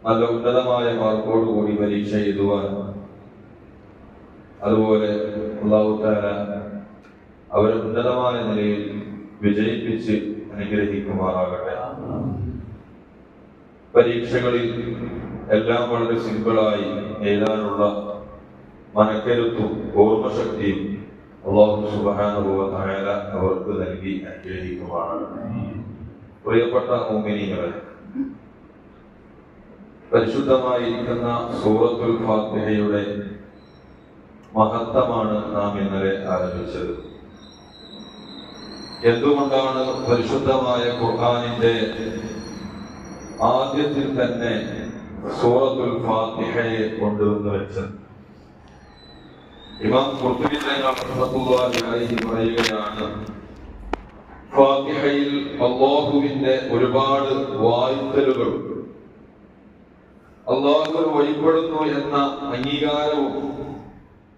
നല്ല ഉന്നതമായ മാർക്കോടുകൂടി പരീക്ഷ എഴുതുവാൻ, അതുപോലെ അല്ലാഹു തആല അവരെ ഉന്നതമായ നിലയിൽ വിജയിപ്പിച്ച് അനുഗ്രഹിക്കുമാറാകട്ടെ. പരീക്ഷകളിൽ എല്ലാം വളരെ സിമ്പിളായി എഴുതാനുള്ള മനക്കരുത്തും ഓർമ്മശക്തിയും അല്ലാഹു സുബ്ഹാനഹു വ തആല അവർക്ക് നൽകി അനുഗ്രഹിക്കുമാറാകട്ടെ. പ്രിയപ്പെട്ട മുഅ്മിനീങ്ങളെ, പരിശുദ്ധമായിരിക്കുന്ന സൂറത്തുൽ ഫാത്തിഹയുടെ മഹത്വമാണ് നാം ഇന്നലെ ആരംഭിച്ചത്. എന്തുകൊണ്ടാണ് പരിശുദ്ധമായ ഖുർആനിന്റെ ആദ്യത്തിൽ തന്നെ സൂറത്തുൽ ഫാത്തിഹയെ കൊണ്ടുവന്നു വെച്ചത്? ഇമാം ഖുർത്തുബി റഹ്മത്തുള്ളാഹി അലൈഹി പറയുകയാണ്, ഫാത്തിഹയിൽ അല്ലാഹുവിന്റെ ഒരുപാട് വായ്ത്തലുകൾ, അല്ലാഹുവിനെ വഴിപ്പെടുന്നു എന്ന അംഗീകാരവും,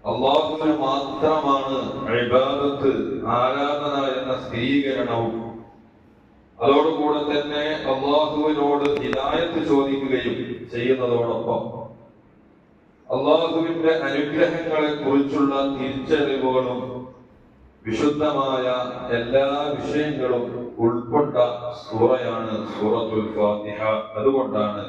അല്ലാഹുവിന് മാത്രമാണ് ഇബാദത്ത്, ആരാധന എന്ന സ്ഥിരീകരണവും, അതോടുകൂടെ തന്നെ അല്ലാഹുവിനോട് ഹിദായത്ത് ചോദിക്കുകയും ചെയ്യുന്നതോടൊപ്പം അല്ലാഹുവിന്റെ അനുഗ്രഹങ്ങളെ കുറിച്ചുള്ള തിരിച്ചറിവുകളും വിശുദ്ധമായ എല്ലാ വിഷയങ്ങളും ഉൾക്കൊണ്ട സൂറയാണ് സൂറത്തുൽ ഫാത്തിഹ. അതുകൊണ്ടാണ്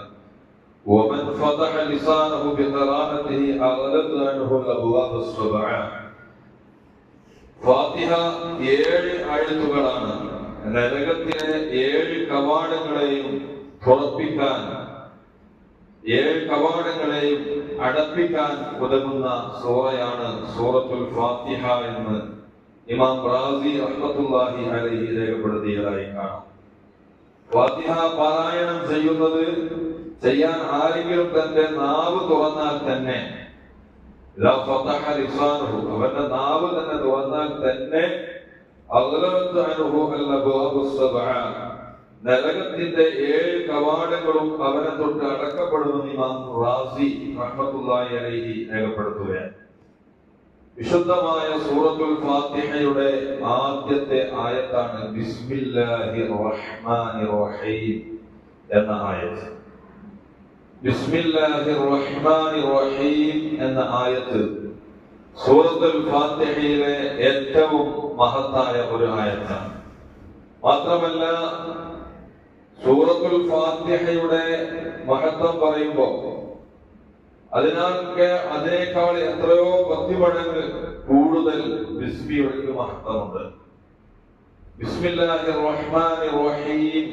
ومن فتح لسانه بقراءته أغلق عنه الأبواب السبعة. ഫാത്തിഹ 7 ആയത്തുകളാണ്. നരകത്തിലെ 7 കവാടങ്ങളെയും തുറപ്പിക്കാൻ, 7 കവാടങ്ങളെയും അടപ്പിക്കാൻ ഉതകുന്ന സൂറയാണ് സൂറത്തുൽ ഫാത്തിഹ എന്ന് ഇമാം റാസി റഹ്മത്തുള്ളാഹി അലൈഹി രേഖപ്പെടുത്തിയതായി കാണാം. ഫാത്തിഹ പാരായണം ചെയ്യാൻ ആരെങ്കിലും തന്റെ നാവ് തുറന്നാൽ തന്നെ, അവന്റെ നാവ് തന്നെ തുറന്നാൽ തന്നെ നരകത്തിന്റെ 7 കവാടങ്ങളും അവനെ തൊട്ട് അടക്കപ്പെടുമെന്ന് ഇമാം റാസി റഹ്മത്തുള്ളാഹി അലൈഹി രേഖപ്പെടുത്തുകയാണ്. വിശുദ്ധമായ സൂറത്തുൽ ഫാത്തിഹയുടെ ആദ്യത്തെ ആയത്താണ് ബിസ്മില്ലാഹിർ റഹ്മാനിർ റഹീം എന്ന ആയത്ത്. ബിസ്മില്ലാഹിർ റഹ്മാനിർ റഹീം എന്ന ആയത്ത് സൂറത്തുൽ ഫാത്തിഹയിലെ ഏറ്റവും മഹത്തായ ഒരു ആയത്താണ്. മാത്രമല്ല, സൂറത്തുൽ ഫാത്തിഹയുടെ മഹത്വം പറയുമ്പോൾ അതിനേക്കാൾ എത്രയോ 10 മടങ്ങ് കൂടുതൽ ബിസ്മിയുടെ മഹത്വമുണ്ട്. ബിസ്മില്ലാഹിർ റഹ്മാനിർ റഹീം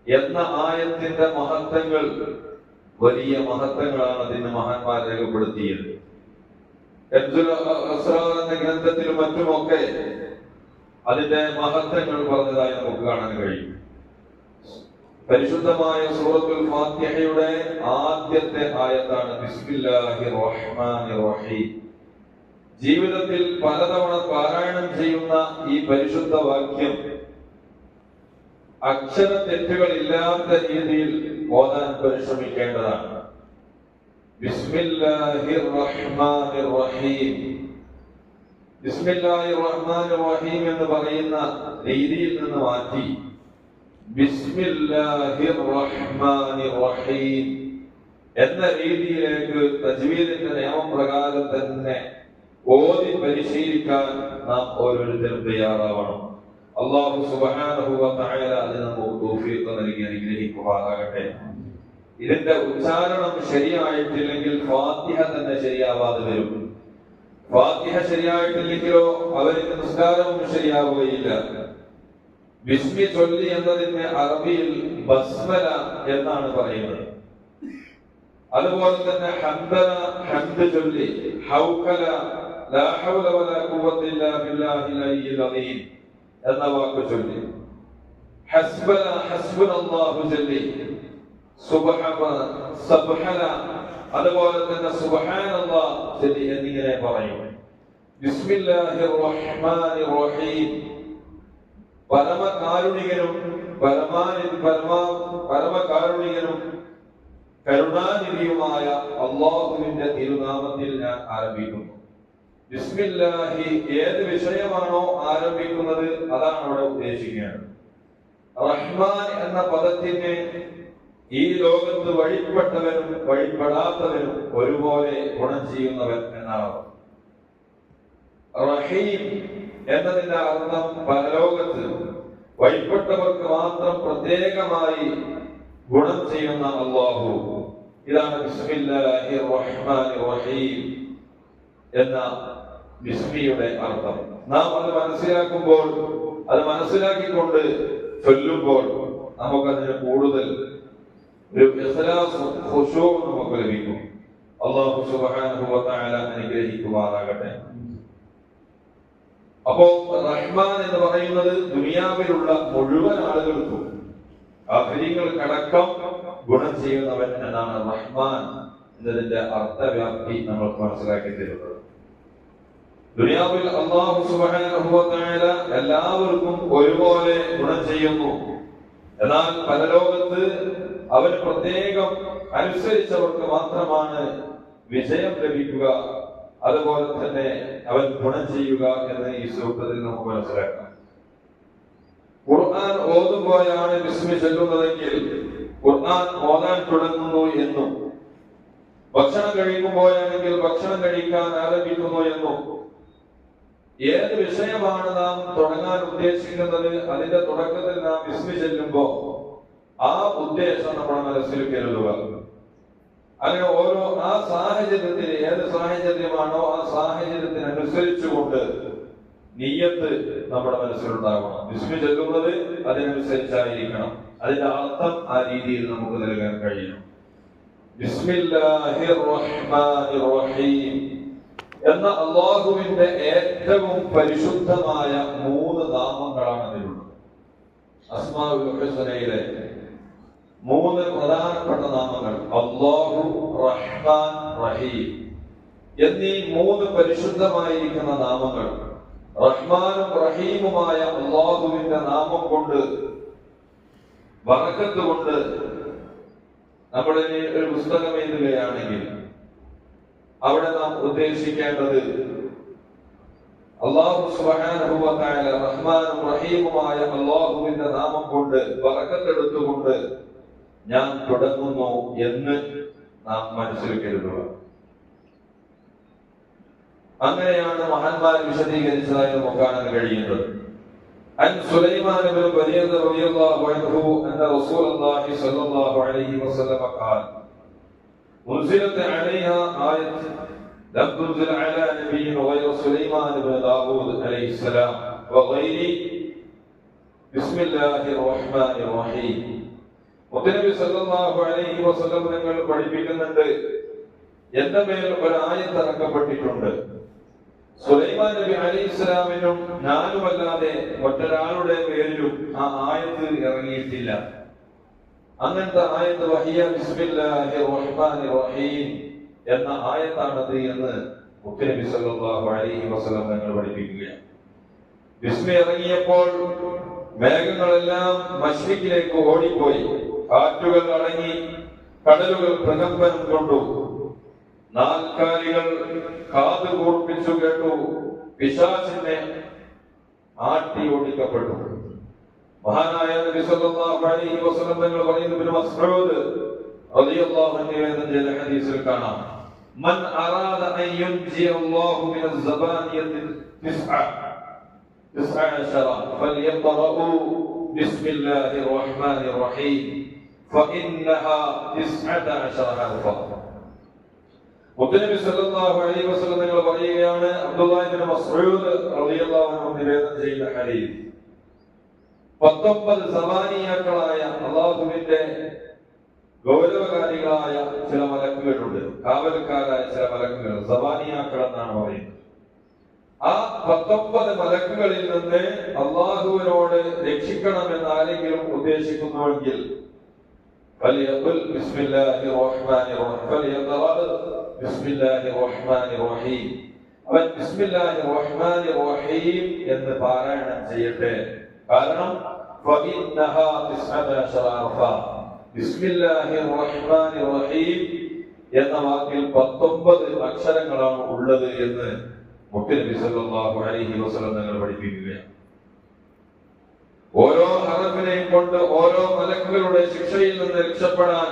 എന്ന ആയത്തിന്റെ മഹത്വങ്ങൾ വലിയ മഹത്വങ്ങളാണ് അതിന് മഹാന്മാർ രേഖപ്പെടുത്തിയത്. എന്ന ഗ്രന്ഥത്തിലും മറ്റുമൊക്കെ അതിന്റെ മഹത്വങ്ങൾ പറഞ്ഞതായി നമുക്ക് കാണാൻ കഴിയും. പരിശുദ്ധമായ സൂറത്തുൽ ഫാത്തിഹയുടെ ആദ്യത്തെ ആയത്താണ് ബിസ്മില്ലാഹിർ റഹ്മാനിർ റഹീം. ജീവിതത്തിൽ പലതവണ പാരായണം ചെയ്യുന്ന ഈ പരിശുദ്ധ വാക്യം അക്ഷര തെറ്റുകൾ ഇല്ലാത്ത രീതിയിൽ ഓതാൻ പരിശ്രമിക്കേണ്ടതാണ്. ബിസ്മില്ലാഹിർ റഹ്മാനിർ റഹീം. ബിസ്മില്ലാഹിർ റഹ്മാനിർ റഹീം എന്ന് പറയുന്ന രീതിയിൽ നിന്ന് മാറ്റി ബിസ്മില്ലാഹിർ റഹ്മാനിർ റഹീം എന്ന രീതിയിലേക്ക് തജ്വീദിന്റെ നിയമപ്രകാരം തന്നെ ഓതി പരിശീലിക്കാൻ നാം ഓരോരുത്തരും തയ്യാറാവണം. അല്ലാഹു സുബ്ഹാനഹു വ തആല അതിന് നമുക്ക് തൗഫീഖ് നൽകി അനുഗ്രഹിക്കുമാറാകട്ടെ. ഇതിന്റെ ഉച്ചാരണം ശരിയായിട്ടില്ലെങ്കിൽ ഫാത്തിഹ തന്നെ ശരിയാവാതെ വരും. ഫാത്തിഹ ശരിയായിട്ടില്ലെങ്കിലോ അവർക്ക് നിസ്കാരവും ശരിയാവുകയില്ല. ബിസ്മി ചൊല്ലി എന്നതിന് അറബിയിൽ ബസ്മല എന്നാണ് പറയുന്നത്. അതുപോലെ തന്നെ ഹംദല, ഹംദ് ചൊല്ലി, ഹൗകല, ലാ ഹൗല വലാ ഖുവത ഇല്ലാ ബില്ലാഹിൽ അലിയിൽ അദീം എന്ന വാക്ക് ചൊല്ലി, ഹസ്ബന ഹസ്ബുനല്ലാഹു ചൊല്ലി, സബ്ഹന അതുപോലെ തന്നെ സുബ്ഹാനല്ലാഹ് ചൊല്ലി എന്നിങ്ങനെ പറയും. ബിസ്മില്ലാഹിർ റഹ്മാനിർ റഹീം. പരമകാരുണികനും പരമകാരുണികനും കരുണാനിധിയുമായ അല്ലാഹുവിന്റെ തിരുനാമത്തിൽ ഞാൻ ആരംഭിക്കുന്നു. ബിസ്മില്ലാഹി ഏത് വിഷയമാണോ ആരംഭിക്കുന്നത് അതാണ് അവിടെ ഉദ്ദേശിക്കുന്നത്. റഹ്മാൻ എന്ന പദത്തിന് ഈ ലോകത്ത് വഴിപ്പെട്ടവനും വഴിപ്പെടാത്തവനും ഒരുപോലെ ഗുണം ചെയ്യുന്നവൻ എന്നാണ്. റഹീം എന്നതിന്റെ അർത്ഥം പരലോകത്ത് വഴിപ്പെട്ടവർക്ക് മാത്രം പ്രത്യേകമായി ഗുണം ചെയ്യുന്ന അല്ലാഹു. ഇതാണ് ബിസ്മില്ലാഹിർ റഹ്മാനിർ റഹീം എന്ന ബിസ്മിയുടെ അർത്ഥം. നാം അത് മനസ്സിലാക്കുമ്പോൾ, അത് മനസ്സിലാക്കിക്കൊണ്ട് ചൊല്ലുമ്പോൾ നമുക്കതിന് കൂടുതൽ ഒരു ഇഖ്ലാസ്, ഖുശൂ നമുക്ക് ലഭിക്കും. അല്ലാഹു സുബ്ഹാനഹു വ തആല അനുഗ്രഹിക്കുമാറാകട്ടെ. അപ്പോ റഹ്മാൻ എന്ന് പറയുന്നത് ദുനിയാവിലുള്ള മുഴുവൻ ആളുകൾക്കും ആഖിരീകൾക്കടക്കം ഗുണം ചെയ്യുന്നവൻ എന്നാണ് റഹ്മാൻ എന്നതിന്റെ അർത്ഥവ്യാപ്തി നമ്മൾക്ക് മനസ്സിലാക്കി തരുന്നത്. ദുനിയാവിൽ അല്ലാഹു സുബ്ഹാനഹു വ തആല എല്ലാവർക്കും ഒരുപോലെ ഗുണം ചെയ്യുന്നു. എന്നാൽ പരലോകത്ത് അവന് പ്രത്യേകം അനുസരിച്ചവർക്ക് മാത്രമാണ് വിജയം ലഭിക്കുക, അതുപോലെ തന്നെ അവൻ ഗുണം ചെയ്യുക എന്ന് ഈ സൂക്തത്തിൽ നമുക്ക് മനസ്സിലാക്കാം. ഖുർആൻ ഓതുമ്പോഴാണ് ബിസ്മി ചൊല്ലുന്നതെങ്കിൽ ഖുർആൻ ഓതാൻ തുടങ്ങുന്നു എന്നും, ഭക്ഷണം കഴിക്കുമ്പോഴാണെങ്കിൽ ഭക്ഷണം കഴിക്കാൻ ആരംഭിക്കുന്നു എന്നും, ഏത് വിഷയമാണ് നാം തുടങ്ങാൻ ഉദ്ദേശിക്കുന്നത് അതിന്റെ തുടക്കത്തിൽ നാം ബിസ്മി ചൊല്ലുമ്പോ ആ ഉദ്ദേശം നമ്മുടെ മനസ്സിൽ കരുതുക. അങ്ങനെ ഓരോ ആ സാഹചര്യത്തിൽ, ഏത് സാഹചര്യമാണോ ആ സാഹചര്യത്തിനനുസരിച്ചുകൊണ്ട് നിയ്യത്ത് നമ്മുടെ മനസ്സിലുണ്ടാകണം. ബിസ്മി ചൊല്ലുന്നത് അതിനനുസരിച്ചായിരിക്കണം. അതിന്റെ അർത്ഥം ആ രീതിയിൽ നമുക്ക് നൽകാൻ കഴിയണം. ബിസ്മില്ലാഹിർ റഹ്മാനിർ റഹീം എന്ന അല്ലാഹുവിന്റെ ഏറ്റവും പരിശുദ്ധമായ 3 നാമങ്ങളാണ് അതിലുള്ളത്. അസ്മാഉൽ ഹുസ്നയിലെ 3 പ്രധാനപ്പെട്ട നാമങ്ങൾ അല്ലാഹു, റഹ്മാൻ, റഹീം എന്നീ 3 പരിശുദ്ധമായിരിക്കുന്ന നാമങ്ങൾ റഹ്മാനും റഹീമുമായ അല്ലാഹുവിന്റെ നാമം കൊണ്ട്, ബറക്കത്ത് കൊണ്ട് നമ്മൾ ഒരു പുസ്തകം എഴുതുകയാണെങ്കിൽ അവിടെ നാം ഉദ്ദേശിക്കേണ്ടത് അല്ലാഹു സുബ്ഹാനഹു വ തആല റഹ്മാനും റഹീമുമായ അല്ലാഹുവിന്റെ നാമം കൊണ്ട് ബറക്കത്ത് എടുത്തുകൊണ്ട് ഞാൻ തുടങ്ങുന്നു എന്ന് നാം മനസ്സിൽ കരുതുക. അങ്ങനെയാണ് മഹാന്മാർ വിശദീകരിച്ചതായി നമുക്ക് കാണാൻ കഴിയുന്നത്. عن سليمان بن بريدة رضي الله عنه أن رسول الله صلى الله عليه وسلم قال أنزلت عليها آية لم تنزل على نبي غير سليمان بن داود عليه السلام وغير بسم الله الرحمن الرحيم. മുത്തനബി സല്ലല്ലാഹു അലൈഹി വസല്ലം നിങ്ങൾ പഠിപ്പിക്കുന്നുണ്ട്, എന്റെ മേൽ ഒരു ആയത്ത് ഇറക്കപ്പെട്ടിട്ടുണ്ട്. സുലൈമാൻ നബി അലൈഹിസ്സലാമിനും ഞാനുമല്ലാതെ മറ്റൊരാളുടെ പേരിലും ആ ആയത്ത് ഇറങ്ങിയിട്ടില്ല. അങ്ങനത്തെ ആയത്ത് വഹിയ ബിസ്മില്ലാഹിർ റഹ്മാനിർ റഹീം എന്ന ആയത്താണത് എന്ന് മുത്തനബി സല്ലല്ലാഹു അലൈഹി വസല്ലം നിങ്ങൾ പഠിപ്പിക്കുകയാണ്. ബിസ്മി ഇറങ്ങിയപ്പോൾ മേഘങ്ങളെല്ലാം മശ്രിക്കിലേക്ക് ഓടിപ്പോയി, കാറ്റുകൾ അടങ്ങി, കടലുകൾ പ്രകമ്പനം കൊണ്ടു, നാൽക്കാലികൾ കാത് കൂർപ്പിച്ചു കേട്ടു, പിശാചിനെ ആട്ടി ഓടിക്കപ്പെട്ടു. മഹാനായ നബി സല്ലല്ലാഹു അലൈഹി വസല്ലം തങ്ങൾ പറയുന്നു, ഇബ്നു മസ്ഊദ് റളിയല്ലാഹു അൻഹു എന്ന ഹദീസിൽ കാണാം, മൻ അറാദ അൻ യുൻജി അല്ലാഹു മിന സബാനിയത്തി 19 ഫൽയഖറഉ ബിസ്മില്ലാഹിർ റഹ്മാനിർ റഹീം ഫഇന്നഹാ 19 ഹർഫ. മുത്തനബി സല്ലല്ലാഹു അലൈഹി വസല്ലം തങ്ങൾ പറയുകയാണ്, അബ്ദുല്ലാഹ് ഇബ്നു മസ്ഊദ് റളിയല്ലാഹു അൻഹു നിവേദനം ചെയ്ത ഹദീസ്, 19 സബാനിയാക്കളായ അല്ലാഹുവിന്റെ ഗൗരവകാരികളായ ചില മലക്കുകളുണ്ട്, കാവൽക്കാരായ ചില മലക്കുകൾ, സബാനിയാക്കൾ എന്നാണ് പറയുന്നത്. ആ 19 മലക്കുകളിൽ നിന്ന് അല്ലാഹുവിനോട് രക്ഷിക്കണമെന്ന് ആരെങ്കിലും ഉദ്ദേശിക്കുന്നുവെങ്കിൽ فليقل بسم الله الرحمن الرحيم فليقرأ بسم الله الرحمن الرحيم അവൻ ബിസ്മില്ലാഹിർ റഹ്മാനിർ റഹീം എന്ന് പാരായണം ചെയ്യട്ടെ. കാരണം ഫഇന്നഹാ 19 ഹർഫ, ബിസ്മില്ലാഹിർ റഹ്മാനിർ റഹീം എന്ന വാക്കിൽ 19 അക്ഷരങ്ങളാണ് ഉള്ളത് എന്ന് മുത്തനബി സല്ലല്ലാഹു അലൈഹി വസല്ലം തങ്ങൾ പഠിപ്പിക്കുകയാണ്. ഓരോ ഹർഫ് ഹറഫിനെയും കൊണ്ട് ഓരോ മലക്കുകളുടെ ശിക്ഷയിൽ നിന്ന് രക്ഷപ്പെടാൻ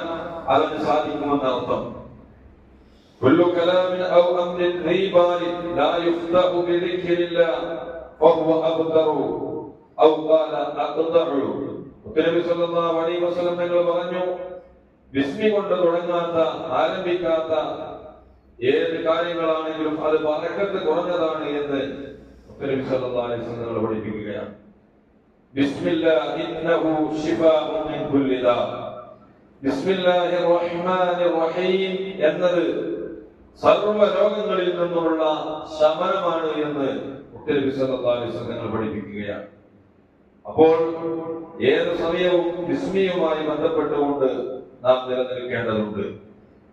അവന് സാധിക്കുമെന്നർത്ഥം. كل كلام أو أمر ذي بال لا يفتح بذكر الله فهو أبتر أو قال أقطع. നബി സല്ലല്ലാഹു അലൈഹി വസല്ലം തങ്ങൾ പറഞ്ഞു, ബിസ്മി കൊണ്ട് തുടങ്ങാത്ത ആരംഭിക്കാത്ത ഏത് കാര്യങ്ങളാണെങ്കിലും അത് ബറക്കത്ത് കുറഞ്ഞതാണ് എന്ന് നബി സല്ലല്ലാഹു അലൈഹി വസല്ലം തങ്ങൾ പഠിപ്പിക്കുകയാണ്. ബിസ്മില്ലാഹി ഇന്നഹു ശിഫാഉൻ മിൻ കുല്ലി ദാ. ബിസ്മില്ലാഹിർ റഹ്മാനിർ റഹീം എന്നത് സർവ്വ രോഗങ്ങളിൽ നിന്നുമുള്ള ശമനമാണ് എന്ന് നബി സല്ലല്ലാഹു അലൈഹി വസല്ലം തങ്ങൾ പഠിപ്പിക്കുകയാണ്. അപ്പോൾ ഏത് സമയവും ബിസ്മിയുമായി ബന്ധപ്പെട്ടുകൊണ്ട് നാം നിലനിൽക്കേണ്ടതുണ്ട്.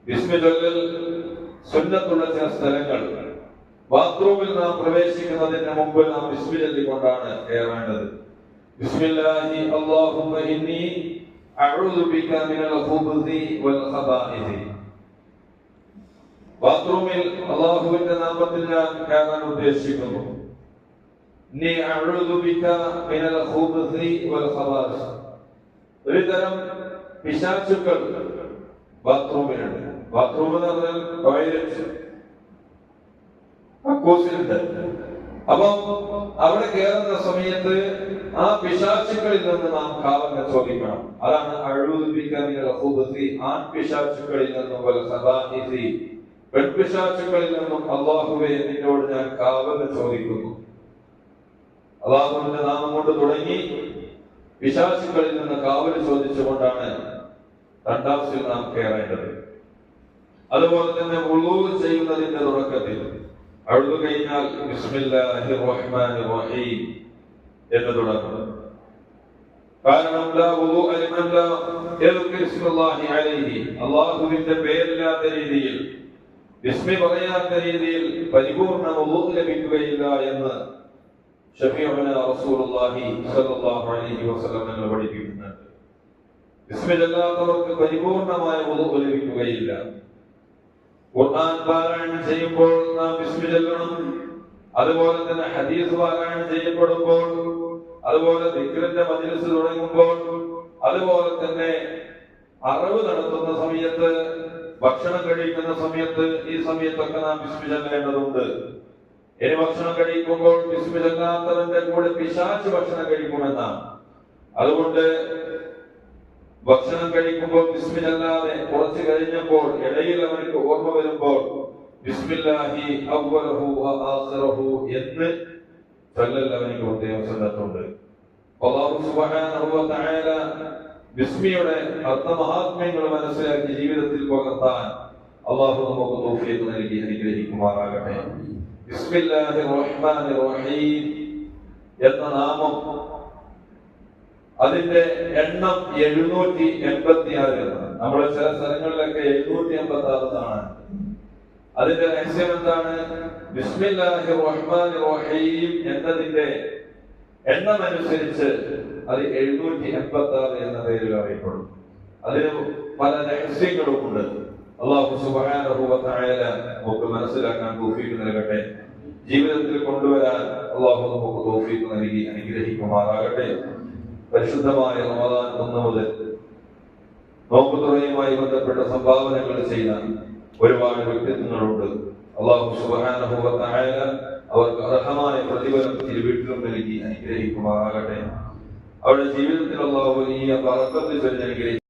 ബിസ്മി ചൊല്ലൽ സുന്നത്തുള്ള ചില സ്ഥലങ്ങൾ, ബാത്റൂമിൽ നാം പ്രവേശിക്കുന്നതിന് മുമ്പ് നാം ബിസ്മി ചൊല്ലിക്കൊണ്ടാണ് കയറേണ്ടത്. ബിസ്മില്ലാഹി അല്ലാഹുമ്മ ഇന്നി അഊദു ബിക മിനൽ ഖുബുസി വൽ ഖബാഇസി. ബാത്റൂമിൽ അല്ലാഹുവിന്റെ നാമത്തിൽ ഞാൻ കയറാൻ ഉദ്ദേശിക്കുന്നു. ഇന്നി അഊദു ബിക മിനൽ ഖുബുസി വൽ ഖബാഇസി. ഒരു തരം പിശാചുക്കൾ ബാത്റൂമിലുണ്ട്. ബാത്റൂം എന്ന് പറഞ്ഞാൽ ടോയ്ലറ്റ്, കക്കൂസിലുണ്ട്. അപ്പം അവിടെ കയറുന്ന സമയത്ത് ആ പിശാചുക്കളിൽ നിന്ന് നാം കാവൽ ചോദിക്കണം. അതാണ് അഊദു ബിക മിനൽ ഖുബുസി, ആൺ പിശാചുക്കളിൽ നിന്നും വൽ ഖബാഇസി, പെൺപിശാചുക്കളിൽ നിന്നും അല്ലാഹുവേ നിന്നോട് ഞാൻ കാവൽ ചോദിക്കുന്നു. അല്ലാഹുവിന്റെ നാമം കൊണ്ട് തുടങ്ങി പിശാചുക്കളിൽ നിന്ന് കാവൽ ചോദിച്ചുകൊണ്ടാണ് തണ്ടാസിൽ നാം കയറേണ്ടത്. അതുപോലെ തന്നെ വുളൂ ചെയ്യുന്നതിന്റെ തുടക്കത്തിൽ അഴുതു കഴിഞ്ഞാൽ ബിസ്മില്ലാഹിർ റഹ്മാനിർ റഹീം എന്ന് തുടങ്ങുന്നു. കാരണം ലാ വുളൂഅ ലിമൻ ലാ യദ്കുർ ഇസ്മല്ലാഹി അലൈഹി, അല്ലാഹുവിന്റെ പേരില്ലാത്ത രീതിയിൽ, ബിസ്മി പറയാത്ത രീതിയിൽ പരിപൂർണ്ണ വുളൂ ലഭിക്കുകയില്ല എന്ന് ശഫീഉനാ റസൂലുള്ളാഹി സ്വല്ലല്ലാഹു അലൈഹി വസല്ലം തങ്ങൾ പഠിപ്പിക്കുന്നുണ്ട്. ബിസ്മി ചൊല്ലാത്തവർക്ക് പരിപൂർണമായ വുളൂ ലഭിക്കുകയില്ല. ഖുർആൻ പാരായണം ചെയ്യുമ്പോൾ നാം ബിസ്മി ചൊല്ലണം. അതുപോലെ തന്നെ ഹദീസ് പാരായണം ചെയ്യപ്പെടുമ്പോൾ, അതുപോലെ ദിക്റിന്റെ മജ്ലിസ് തുടങ്ങുമ്പോൾ, അതുപോലെ തന്നെ അറിവ് നടത്തുന്ന സമയത്ത്, ഭക്ഷണം കഴിക്കുന്ന സമയത്ത്, ഈ സമയത്തൊക്കെ നാം ബിസ്മി ചൊല്ലേണ്ടതുണ്ട്. ഇനി ഭക്ഷണം കഴിക്കുമ്പോൾ ബിസ്മി ചൊല്ലാത്തവന്റെ കൂടെ പിശാച് ഭക്ഷണം കഴിക്കുമെന്നാണ്. അതുകൊണ്ട് ഭക്ഷണം കഴിക്കുമ്പോൾ ബിസ്മി ചൊല്ലാതെ കുറച്ച് കഴിഞ്ഞപ്പോൾ ഇടയിൽ അവർക്ക് ഓർമ്മ വരുമ്പോൾ ബിസ്മില്ലാഹി അവ്വലഹു വ ആഖിറഹു എന്ന് ചൊല്ലൽ അവർക്ക് പ്രത്യേകം സുന്നത്തുണ്ട്. അല്ലാഹു സുബ്ഹാനഹു വ തആല ബിസ്മിയുടെ അർത്ഥമഹാത്മ്യങ്ങൾ മനസ്സിലാക്കി ജീവിതത്തിൽ പകർത്താൻ അല്ലാഹു നമുക്ക് തൗഫീഖ് നൽകി അനുഗ്രഹിക്കുമാറാകട്ടെ. ബിസ്മില്ലാഹിർ റഹ്മാനിർ റഹീം എന്ന നാമം, അതിന്റെ എണ്ണം 786 എന്നാണ്. നമ്മുടെ ചില സ്ഥലങ്ങളിലൊക്കെ 786 എന്നാണ്. അതിന്റെ രഹസ്യം എന്താണ്? ബിസ്മില്ലാഹിർ റഹ്മാനിർ റഹീം എന്നതിന്റെ എണ്ണം അനുസരിച്ച് അത് 786 എന്ന പേരിൽ അറിയപ്പെടും. അതിന് പല രഹസ്യങ്ങളും ഉണ്ട്. അല്ലാഹു സുബ്ഹാനഹു വ തആല നമുക്ക് മനസ്സിലാക്കാൻ തൗഫീഖ് നൽകട്ടെ. ജീവിതത്തിൽ കൊണ്ടുവരാൻ അല്ലാഹു നമുക്ക് തൗഫീഖ് നൽകി അനുഗ്രഹിക്കുമാറാകട്ടെ. പരിശുദ്ധമായ റമദാൻ 1 മുതൽ നോമ്പ് തുറയുമായി ബന്ധപ്പെട്ട സംഭാവനകൾ ചെയ്യാൻ ഒരുപാട് വ്യക്തിത്വങ്ങളുണ്ട്. അല്ലാഹു സുബ്ഹാനഹു വ തആല അവർക്ക് അർഹമായ പ്രതിഫലം വീട്ടിലും നൽകി അനുഗ്രഹിക്കുമാറാകട്ടെ. അവരുടെ ജീവിതത്തിൽ അല്ലാഹു വലിയ ബറക്കത്ത് ചൊരിഞ്ഞ് അനുഗ്രഹിക്കും.